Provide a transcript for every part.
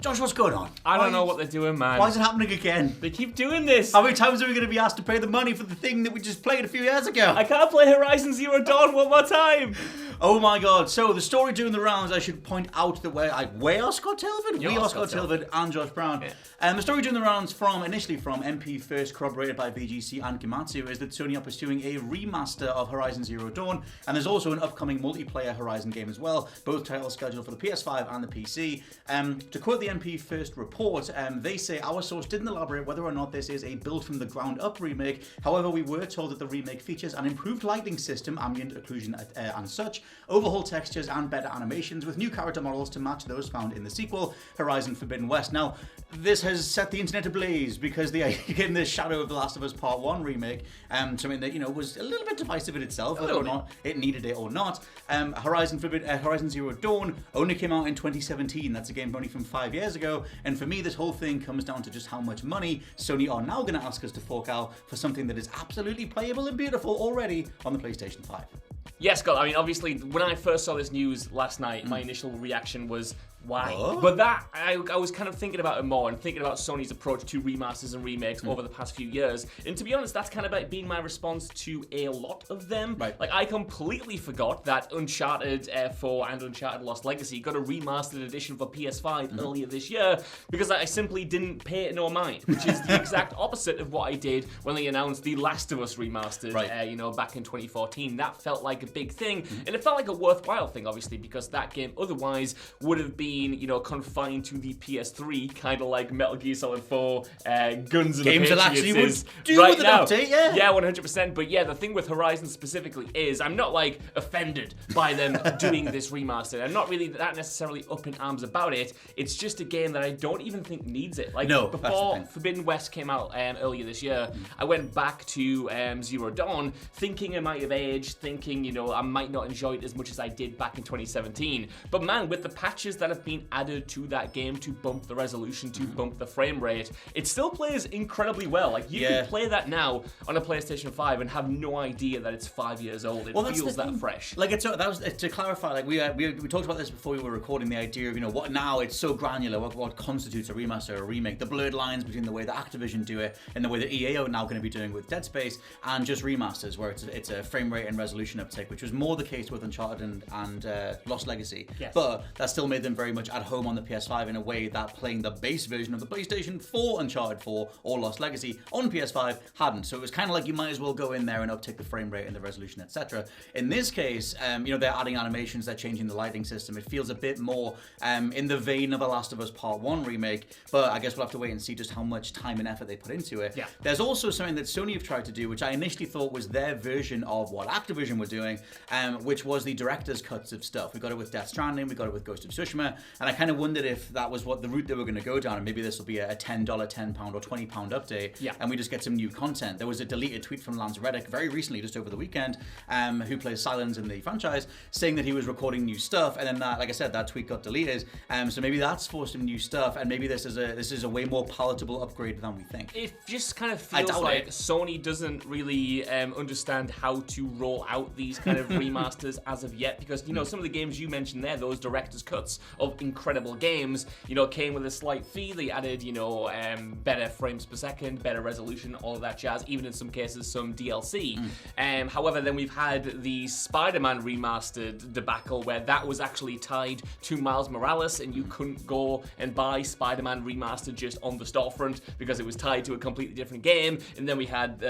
Josh, what's going on? I don't know what they're doing, man. Why is it happening again? They keep doing this. How many times are we going to be asked to pay the money for the thing that we just played a few years ago? I can't play Horizon Zero Dawn one more time. Oh my god. So the story doing the rounds, I should point out that we are Scott Tilford? We are Scott Tilford and Josh Brown. Yeah. The story doing the rounds initially from MP First, corroborated by VGC and Gematsu, is that Sony are pursuing a remaster of Horizon Zero Dawn, and there's also an upcoming multiplayer Horizon game as well, both titles scheduled for the PS5 and the PC. To quote the MP First report, they say, our source didn't elaborate whether or not this is a build from the ground up remake. However, we were told that the remake features an improved lighting system, ambient occlusion and such, overhaul textures and better animations with new character models to match those found in the sequel, Horizon Forbidden West. Now, this has set the internet ablaze because in the shadow of The Last of Us Part 1 remake, something that, was a little bit divisive in itself, whether or not it needed it or not. Horizon Zero Dawn only came out in 2017. That's a game only from 5 years ago. And for me, this whole thing comes down to just how much money Sony are now going to ask us to fork out for something that is absolutely playable and beautiful already on the PlayStation 5. Yes, Scott. I mean, obviously, when I first saw this news last night, my initial reaction was, why? Oh. But I was kind of thinking about it more and thinking about Sony's approach to remasters and remakes over the past few years. And to be honest, that's kind of been my response to a lot of them. Right. Like, I completely forgot that Uncharted 4 and Uncharted Lost Legacy got a remastered edition for PS5 earlier this year because I simply didn't pay it no mind, which is the exact opposite of what I did when they announced The Last of Us remastered, back in 2014. That felt like a big thing, and it felt like a worthwhile thing, obviously, because that game otherwise would have been, confined to the PS3, kind of like Metal Gear Solid 4, Guns and Games the that actually Patriots would do right with an now. update, yeah. Yeah, 100%. But yeah, the thing with Horizon specifically is I'm not offended by them doing this remaster. I'm not really that necessarily up in arms about it. It's just a game that I don't even think needs it. Before Forbidden West came out earlier this year, I went back to Zero Dawn thinking it might have aged, thinking, I might not enjoy it as much as I did back in 2017. But man, with the patches that have been added to that game to bump the resolution, to bump the frame rate, it still plays incredibly well. You can play that now on a PlayStation 5 and have no idea that it's 5 years old. It feels that fresh. That was to clarify. We talked about this before we were recording. The idea of what now it's so granular. What constitutes a remaster or a remake? The blurred lines between the way that Activision do it and the way that EA are now going to be doing with Dead Space, and just remasters where it's a frame rate and resolution uptick, which was more the case with Uncharted and Lost Legacy. Yes. But that still made them very much at home on the PS5 in a way that playing the base version of the PlayStation 4 Uncharted 4 or Lost Legacy on PS5 hadn't. So it was kind of like you might as well go in there and uptick the frame rate and the resolution, etc. In this case, they're adding animations, they're changing the lighting system. It feels a bit more in the vein of a Last of Us Part 1 remake, but I guess we'll have to wait and see just how much time and effort they put into it. Yeah. There's also something that Sony have tried to do, which I initially thought was their version of what Activision were doing, which was the director's cuts of stuff. We got it with Death Stranding, we got it with Ghost of Tsushima, and I kind of wondered if that was what the route they were going to go down, and maybe this will be a $10, £10 or £20 update, and we just get some new content. There was a deleted tweet from Lance Reddick very recently, just over the weekend, who plays Silence in the franchise, saying that he was recording new stuff, and then that, like I said, that tweet got deleted. So maybe that's for some new stuff, and maybe this is a way more palatable upgrade than we think. It just kind of feels like Sony doesn't really understand how to roll out these kind of remasters as of yet, because some of the games you mentioned there, those director's cuts of incredible games, came with a slight fee. They added, better frames per second, better resolution, all of that jazz, even in some cases some DLC. However, then we've had the Spider-Man remastered debacle where that was actually tied to Miles Morales, and you couldn't go and buy Spider-Man remastered just on the storefront because it was tied to a completely different game. And then we had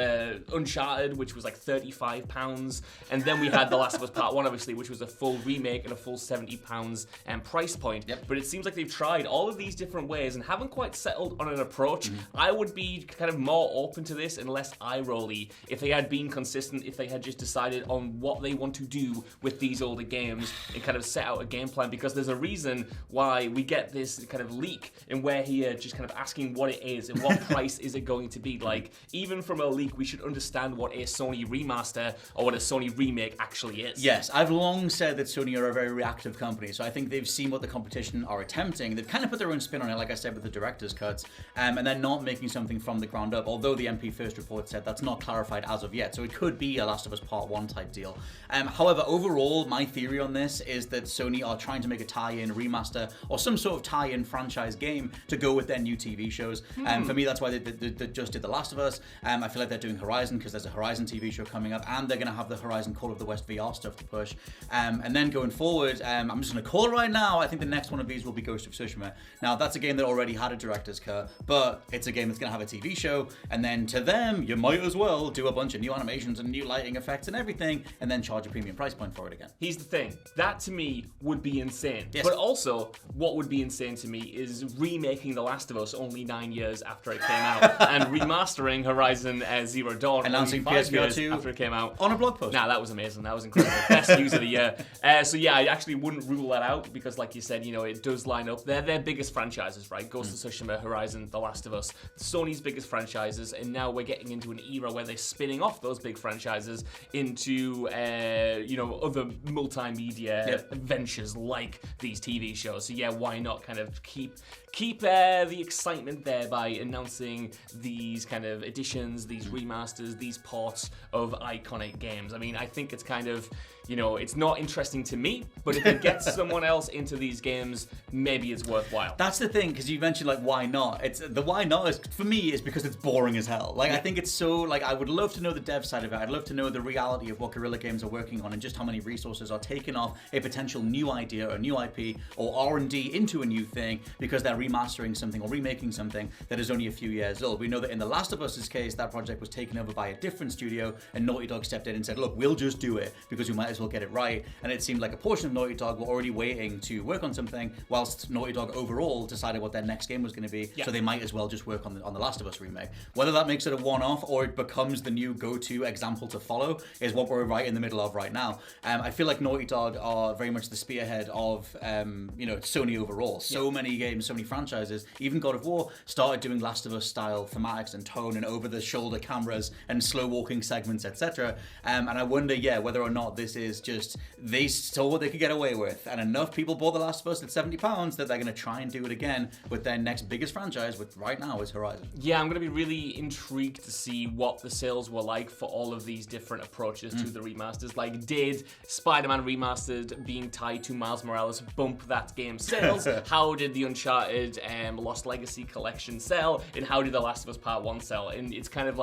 Uncharted, which was like £35, and then we had The Last of Us Part 1, obviously, which was a full remake and a full £70 price point. Yep. But it seems like they've tried all of these different ways and haven't quite settled on an approach. I would be kind of more open to this and less eye-rolly if they had been consistent, if they had just decided on what they want to do with these older games and kind of set out a game plan, because there's a reason why we get this kind of leak and we're here just kind of asking what it is and what price is it going to be. Like, even from a leak, we should understand what a Sony remaster or what a Sony remake actually is. Yes, I've long said that Sony are a very reactive company, so I think they've seen what the competition are attempting. They've kind of put their own spin on it, like I said, with the director's cuts, and they're not making something from the ground up, although the MP First report said that's not clarified as of yet, so it could be a Last of Us Part 1 type deal. However, overall, my theory on this is that Sony are trying to make a tie-in remaster or some sort of tie-in franchise game to go with their new TV shows. For me, that's why they just did The Last of Us. I feel like they're doing Horizon because there's a Horizon TV show coming up, and they're going to have the Horizon Call of the West VR stuff to push. And then going forward, I'm just going to call it right now, I think the next one of these will be Ghost of Tsushima. Now, that's a game that already had a director's cut, but it's a game that's going to have a TV show, and then to them, you might as well do a bunch of new animations and new lighting effects and everything, and then charge a premium price point for it again. Here's the thing. That, to me, would be insane. Yes. But also, what would be insane to me is remaking The Last of Us only 9 years after it came out, and remastering Horizon Zero Dawn announcing only 5 PSVR years 2 after it came out. On a blog post. Nah, that was amazing. That was incredible. Best news of the year. So yeah, I actually wouldn't rule that out because, like you said, it does line up. They're their biggest franchises, right? Ghost of Tsushima, Horizon, The Last of Us, Sony's biggest franchises, and now we're getting into an era where they're spinning off those big franchises into, other multimedia ventures like these TV shows. So yeah, why not kind of keep the excitement there by announcing these kind of editions, these remasters, these ports of iconic games. I mean, I think it's kind of, it's not interesting to me, but if it gets someone else into these games, maybe it's worthwhile. That's the thing, because you mentioned, why not? It's the why not is, for me, is because it's boring as hell. I think it's so, I would love to know the dev side of it. I'd love to know the reality of what Guerrilla Games are working on and just how many resources are taken off a potential new idea or new IP or R&D into a new thing because they're remastering something or remaking something that is only a few years old. We know that in The Last of Us's case, that project was taken over by a different studio, and Naughty Dog stepped in and said, look, we'll just do it because we might as well get it right. And it seemed like a portion of Naughty Dog were already waiting to work on something, whilst Naughty Dog overall decided what their next game was going to be, so they might as well just work on the Last of Us remake. Whether that makes it a one-off or it becomes the new go-to example to follow is what we're right in the middle of right now. I feel like Naughty Dog are very much the spearhead of Sony overall. So many games, so many franchises, even God of War started doing Last of Us style thematics and tone and over-the-shoulder cameras and slow-walking segments, etc. And I wonder, whether or not this is just they saw what they could get away with, and enough people bought The Last of Us at £70 that they're going to try and do it again with their next biggest franchise, which right now is Horizon. Yeah, I'm going to be really intrigued to see what the sales were like for all of these different approaches to the remasters. Did Spider-Man Remastered being tied to Miles Morales bump that game's sales? How did the Uncharted Lost Legacy collection sell? And how did The Last of Us Part 1 sell? And it's kind of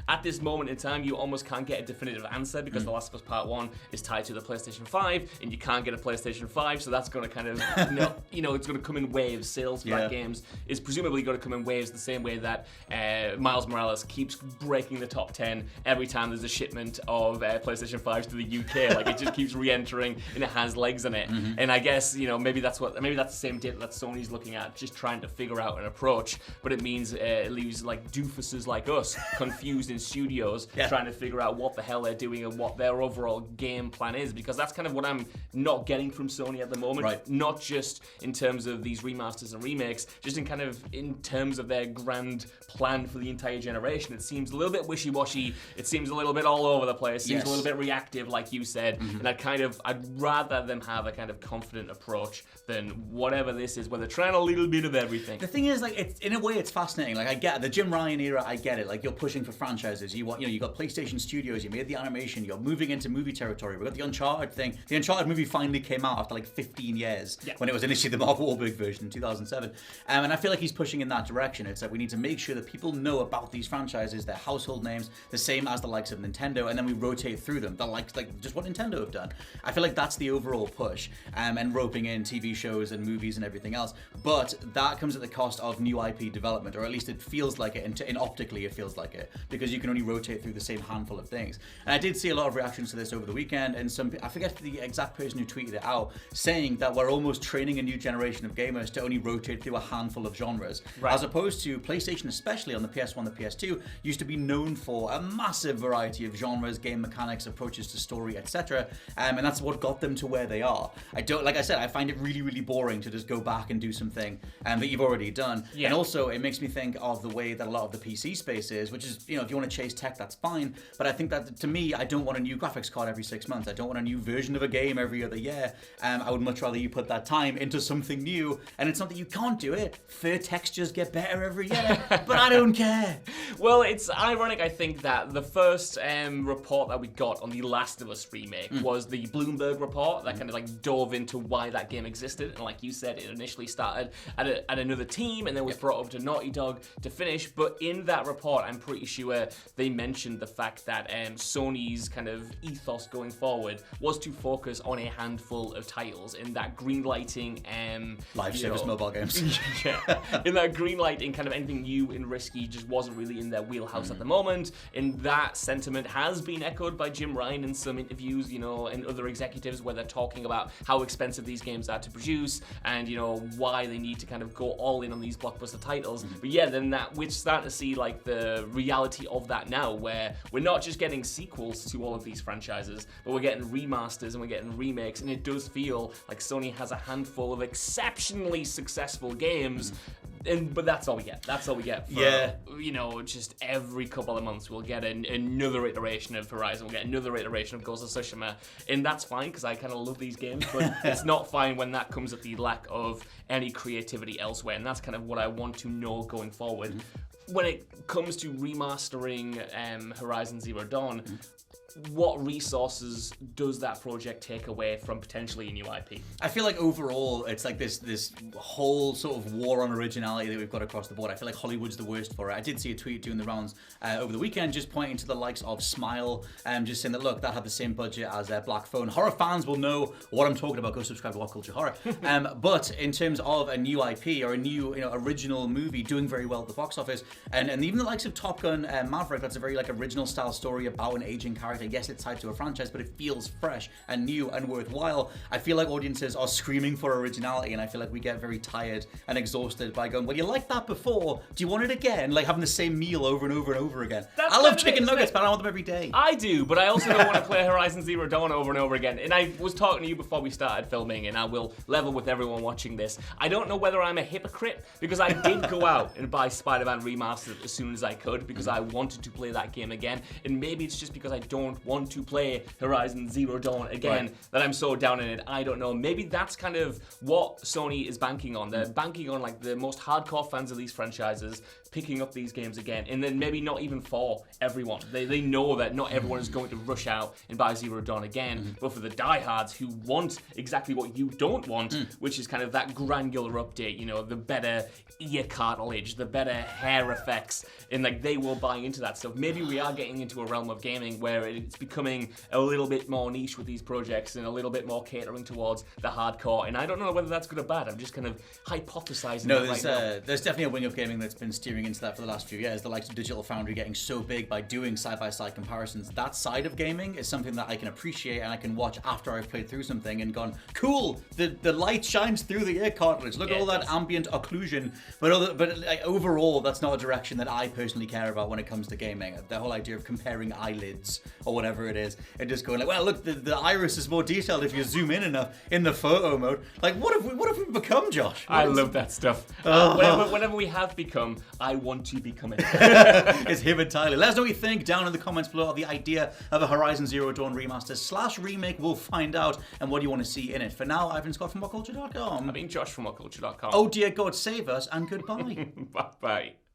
at this moment in time, you almost can't get a definitive answer because The Last of Us Part 1 is tied to the PlayStation 5, and you can't get a PlayStation 5, so that's going to kind of, it's going to come in waves. Sales for that game is presumably going to come in waves the same way that Miles Morales keeps breaking the top 10 every time there's a shipment of PlayStation 5s to the UK. It just keeps re-entering, and it has legs in it. And I guess, maybe that's the same data that Sony's looking at, just trying to figure out an approach, but it means it leaves doofuses like us confused in studios trying to figure out what the hell they're doing and what their overall game plan is, because that's kind of what I'm not getting from Sony at the moment. Not just in terms of these remasters and remakes, just in terms of their grand plan for the entire generation. It seems a little bit wishy-washy. It seems a little bit all over the place. It seems a little bit reactive, like you said. And I'd rather them have a kind of confident approach than whatever this is, where they're trying a little bit of everything. The thing is, it's in a way, it's fascinating. I get it. The Jim Ryan era. I get it. You're pushing for franchises. You got PlayStation Studios. You made the animation. You're moving into movie territory. We got the Uncharted thing. The Uncharted movie finally came out after 15 years when it was initially the Mark Wahlberg version in 2007. And I feel like he's pushing in that direction. It's we need to make sure that people know about these franchises, their household names, the same as the likes of Nintendo, and then we rotate through them. Just what Nintendo have done. I feel like that's the overall push, and roping in TV shows and movies and everything else. But that comes at the cost of new IP development, or at least it feels like it, and optically it feels like it, because you can only rotate through the same handful of things. And I did see a lot of reactions to this over the weekend, and I forget the exact person who tweeted it out, saying that we're almost training a new generation of gamers to only rotate through a handful of genres, as opposed to PlayStation, especially on the PS1, the PS2, used to be known for a massive variety of genres, game mechanics, approaches to story, etc. And that's what got them to where they are. Like I said, I find it really, really boring to just go back and do something that you've already done. Yeah. And also, it makes me think of the way that a lot of the PC space is, which is, if you want to chase tech, that's fine. But I think that, to me, I don't want a new graphics card every 6 months. I don't want a new version of a game every other year. I would much rather you put that time into something new. And it's not that you can't do it. Fair textures get better every year, but I don't care. Well, it's ironic, I think, that the first report that we got on The Last of Us remake was the Bloomberg report that kind of like dove into why that game existed. And like you said, it initially started at another team and then was brought up to Naughty Dog to finish. But in that report, I'm pretty sure they mentioned the fact that Sony's kind of ethos going forward was to focus on a handful of titles in that greenlighting live service mobile games. Yeah, in that greenlighting, kind of anything new and risky just wasn't really in their wheelhouse at the moment. And that sentiment has been echoed by Jim Ryan in some interviews, and other executives where they're talking about how expensive these games are to produce and, why they need to kind of go all in on these blockbuster titles. But yeah, then we're starting to see like the reality of that now, where we're not just getting sequels to all of these franchises, but we're getting remasters and we're getting remakes, and it does feel like Sony has a handful of exceptionally successful games. But that's all we get. That's all we get for, just every couple of months we'll get another iteration of Horizon, we'll get another iteration of Ghost of Tsushima, and that's fine because I kind of love these games, but it's not fine when that comes at the lack of any creativity elsewhere, and that's kind of what I want to know going forward. When it comes to remastering Horizon Zero Dawn, what resources does that project take away from potentially a new IP? I feel like overall, it's like this whole sort of war on originality that we've got across the board. I feel like Hollywood's the worst for it. I did see a tweet doing the rounds over the weekend, just pointing to the likes of Smile, just saying that, look, that had the same budget as Black Phone. Horror fans will know what I'm talking about. Go subscribe to What Culture Horror. But in terms of a new IP or a new original movie doing very well at the box office, and even the likes of Top Gun Maverick, that's a very like original style story about an aging character. Yes, it's tied to a franchise, but it feels fresh and new and worthwhile. I feel like audiences are screaming for originality, and I feel like we get very tired and exhausted by going, well, you liked that before, do you want it again? Like having the same meal over and over and over again. I love chicken nuggets, but I want them every day. I do, but I also don't want to play Horizon Zero Dawn over and over again. And I was talking to you before we started filming, and I will level with everyone watching this. I don't know whether I'm a hypocrite, because I did go out and buy Spider-Man Remastered as soon as I could, because I wanted to play that game again. And maybe it's just because I don't want to play Horizon Zero Dawn again that I'm so down in it. I don't know. Maybe that's kind of what Sony is banking on. They're banking on like the most hardcore fans of these franchises picking up these games again, and then maybe not even for everyone. They know that not everyone is going to rush out and buy Zero Dawn again, but for the diehards who want exactly what you don't want, which is kind of that granular update, the better ear cartilage, the better hair effects, and like they will buy into that stuff. Maybe we are getting into a realm of gaming where it's becoming a little bit more niche with these projects and a little bit more catering towards the hardcore, and I don't know whether that's good or bad. I'm just kind of hypothesizing. No, there's definitely a wing of gaming that's been steering into that for the last few years. The likes of Digital Foundry getting so big by doing side-by-side comparisons. That side of gaming is something that I can appreciate and I can watch after I've played through something and gone, cool, the light shines through the ear cartilage. Look at all that ambient occlusion. But like, overall, that's not a direction that I personally care about when it comes to gaming. The whole idea of comparing eyelids or whatever it is and just going like, well, look, the iris is more detailed if you zoom in enough in the photo mode. Like, what have we become, Josh? I love that stuff. Whenever we have become, I want to become it. It's him and Tyler. Let us know what you think down in the comments below of the idea of a Horizon Zero Dawn remaster / remake. We'll find out, and what do you want to see in it. For now, I've been Scott from WhatCulture.com. I've been Josh from WhatCulture.com. Oh dear God, save us, and goodbye. Bye-bye.